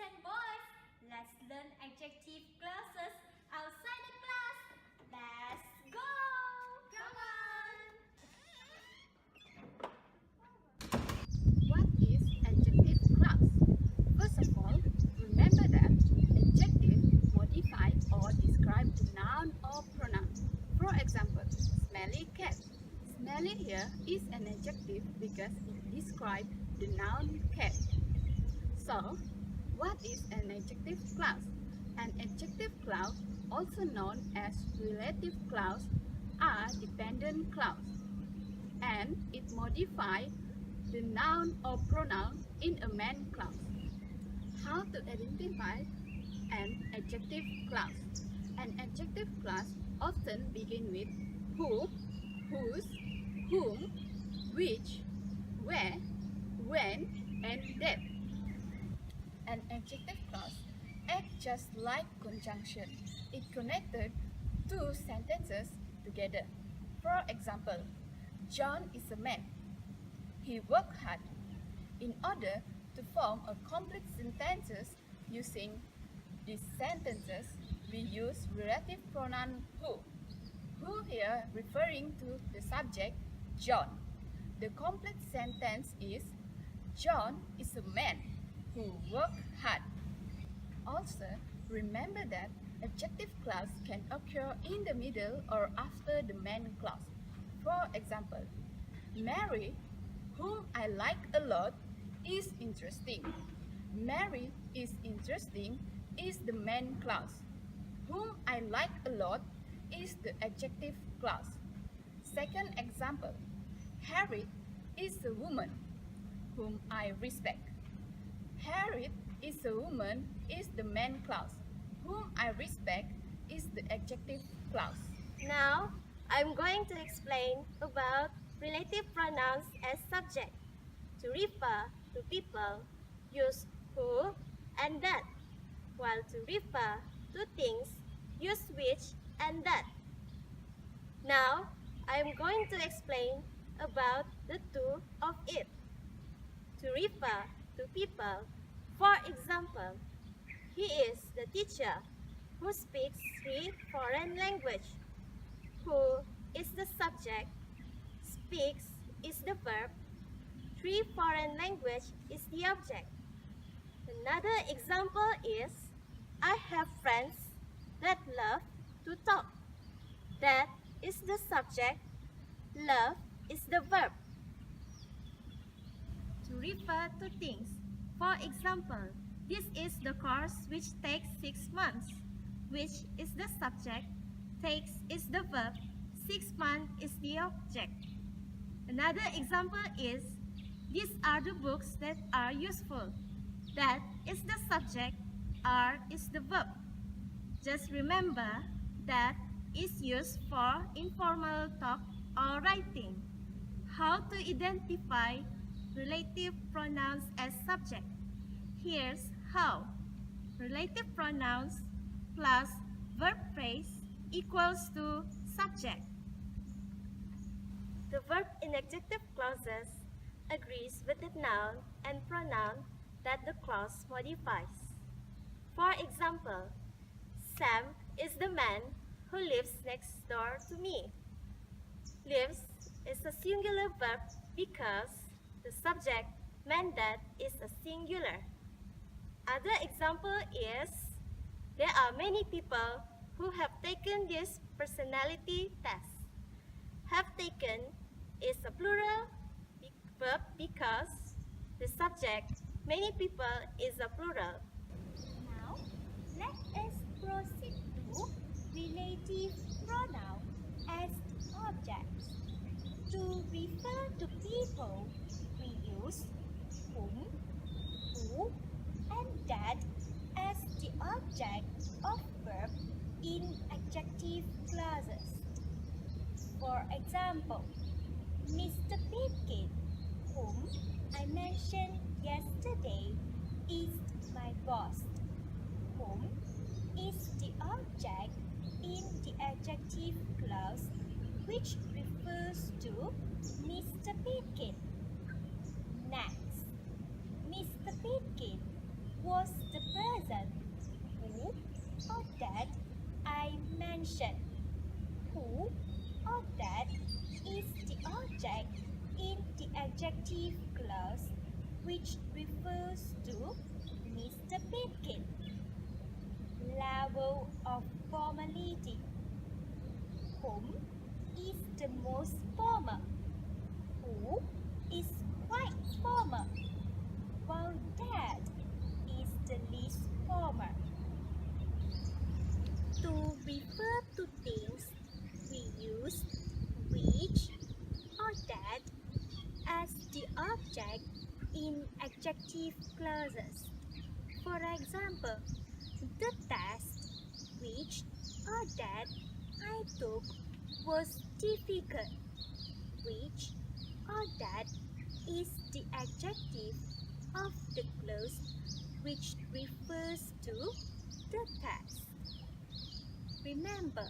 and boys, let's learn adjective clauses outside the class. Let's go! Come on! What is adjective clause? First of all, remember that adjective modify or describe the noun or pronoun. For example, smelly cat. Smelly here is an adjective because it describes the noun cat. So, what is an adjective clause? An adjective clause, also known as relative clause, are dependent clause, and it modifies the noun or pronoun in a main clause. How to identify an adjective clause? An adjective clause often begins with who, whose, whom, which, where, when, and that. An adjective clause acts just like conjunction. It connected two sentences together. For example, John is a man. He worked hard. In order to form a complete sentences using these sentences, we use relative pronoun who. Who here referring to the subject John. The complete sentence is John is a man who worked hard. Also, remember that adjective clause can occur in the middle or after the main clause. For example, Mary, whom I like a lot, is interesting. Mary is interesting is the main clause. Whom I like a lot is the adjective clause. Second example, Harriet is a woman whom I respect. Harriet is a woman is the main clause. Whom I respect is the adjective clause. Now, I'm going to explain about relative pronouns as subject. To refer to people, use who and that, while to refer to things, use which and that. Now, I'm going to explain about the two of it. To refer to people, for example, he is the teacher who speaks 3 foreign languages. Who is the subject, speaks is the verb, 3 foreign language is the object. Another example is, I have friends that love to talk. That is the subject, love is the verb. To refer to things, for example, this is the course which takes 6 months. Which is the subject, takes is the verb, 6 months is the object. Another example is, these are the books that are useful. That is the subject, are is the verb. Just remember that is used for informal talk or writing. How to identify relative pronouns as subject? Here's how. Relative pronouns plus verb phrase equals to subject. The verb in adjective clauses agrees with the noun and pronoun that the clause modifies. For example, Sam is the man who lives next door to me. Lives is a singular verb because the subject meant that is a singular. Other example is, there are many people who have taken this personality test. Have taken is a plural verb because the subject, many people, is a plural. Now, let us proceed to relative pronoun as objects. To refer to people, we use whom, who, and that as the object of verb in adjective clauses. For example, Mr. Pitkin, whom I mentioned yesterday, is my boss. Whom is the object in the adjective clause which refers to Mr. Pitkin. Next, Mr. Pitkin was the person, who or that I mentioned. Who or that is the object in the adjective clause which refers to Mr. Pitkin. Level of formality. Whom is the most formal? Who is quite formal? While that is the least formal. To refer to things, we use which or that as the object in adjective clauses. For example, the test which or that I took was difficult. Which or that is the adjective of the clause which refers to the test. Remember,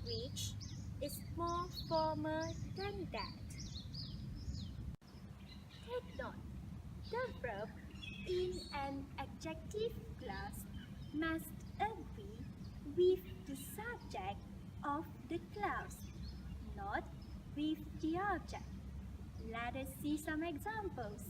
which is more formal than that. Take note, the verb in an adjective clause must agree with the subject of the clause, not with the object. Let us see some examples.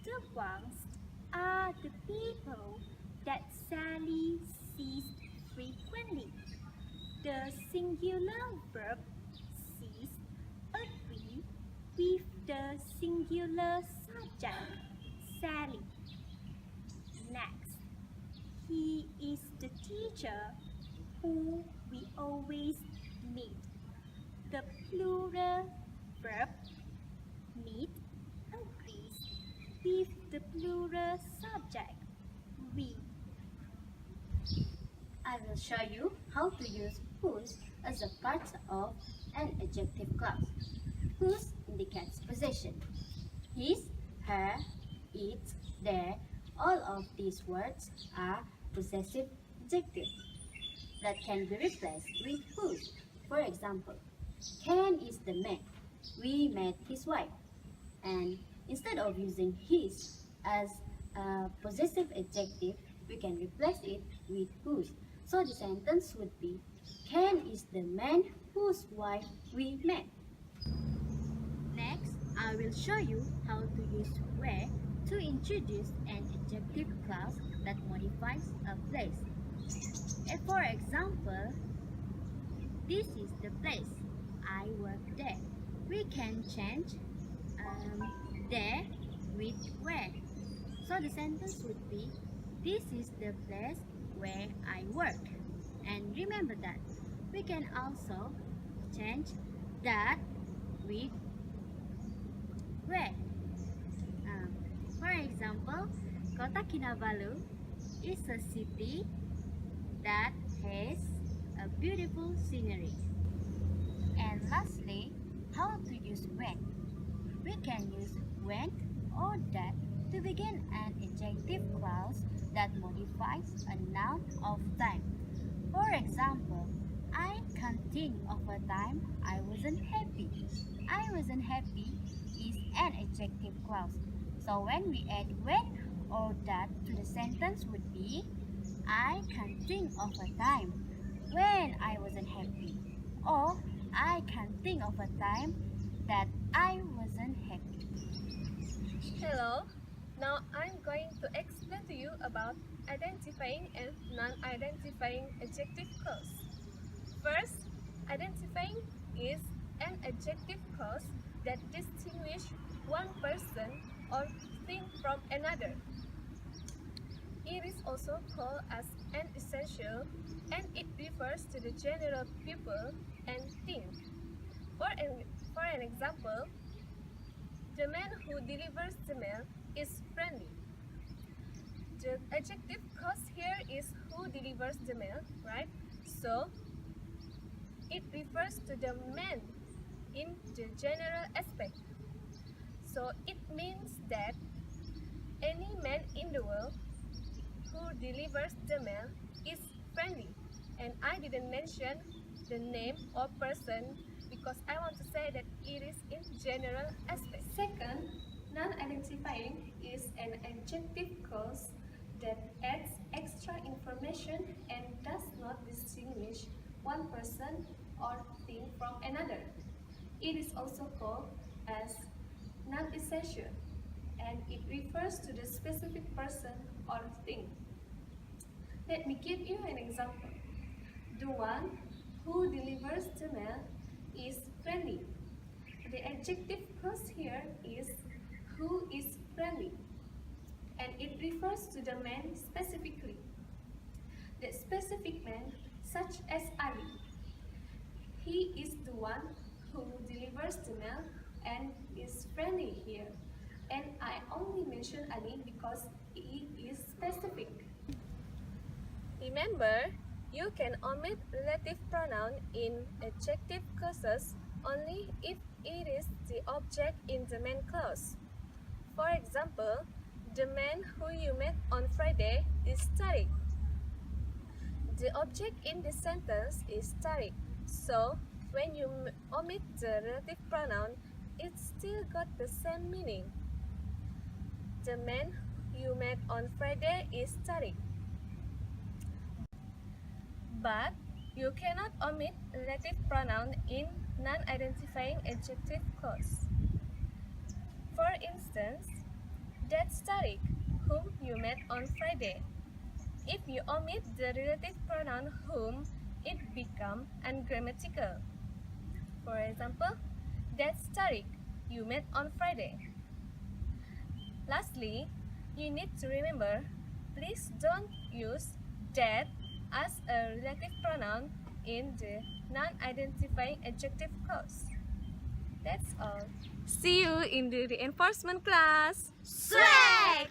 The ones are the people that Sally sees frequently. The singular verb sees agree with the singular subject, Sally. Next, he is the teacher who we always meet. The plural verb meet agrees with the plural subject, we. I will show you how to use whose as a part of an adjective clause. Whose indicates possession. His, her, it, their, all of these words are possessive adjectives that can be replaced with whose. For example, Ken is the man. We met his wife. And instead of using his as a possessive adjective, we can replace it with whose. So the sentence would be, Ken is the man whose wife we met. Next, I will show you how to use where to introduce an adjective clause that modifies a place. For example, this is the place. I work there. We can change there with where. So the sentence would be, this is the place where I work. And remember that we can also change that with where. For example, Kota Kinabalu is a city that has a beautiful scenery. And lastly, how to use when. We can use when or that to begin an adjective clause that modifies a noun of time. For example, I can't think of a time I wasn't happy. I wasn't happy is an adjective clause. So when we add when or that to the sentence would be, I can't think of a time when I wasn't happy. Or I can't think of a time that I wasn't happy. Hello, now I'm going to explain to you about identifying and non-identifying adjective clause. First, identifying is an adjective clause that distinguishes one person or thing from another. It is also called as an essential, and it refers to the general people and thing. For an example, the man who delivers the mail is friendly. The adjective clause here is who delivers the mail, right? So, it refers to the man in the general aspect. So, it means that any man in the world who delivers the mail is friendly. And I didn't mention the name or person because I want to say that it is in general aspect. Second, non-identifying is an adjective clause that adds extra information and does not distinguish one person or thing from another. It is also called as non-essential, and it refers to the specific person or thing. Let me give you an example. The one who delivers the mail is friendly. The adjective clause here is who is friendly, and it refers to the man specifically. The specific man, such as Ali. He is the one who delivers the mail and is friendly here. And I only mention Ali because he is specific. Remember, you can omit relative pronoun in adjective clauses only if it is the object in the main clause. For example, the man who you met on Friday is Tariq. The object in this sentence is Tariq, so when you omit the relative pronoun, it still got the same meaning. The man you met on Friday is Tariq. But you cannot omit relative pronoun in non-identifying adjective clause. For instance, that's Tariq, whom you met on Friday. If you omit the relative pronoun whom, it becomes ungrammatical. For example, that's Tariq, you met on Friday. Lastly, you need to remember, please don't use that as a relative pronoun in the non-identifying adjective clause. That's all. See you in the reinforcement class. Swag!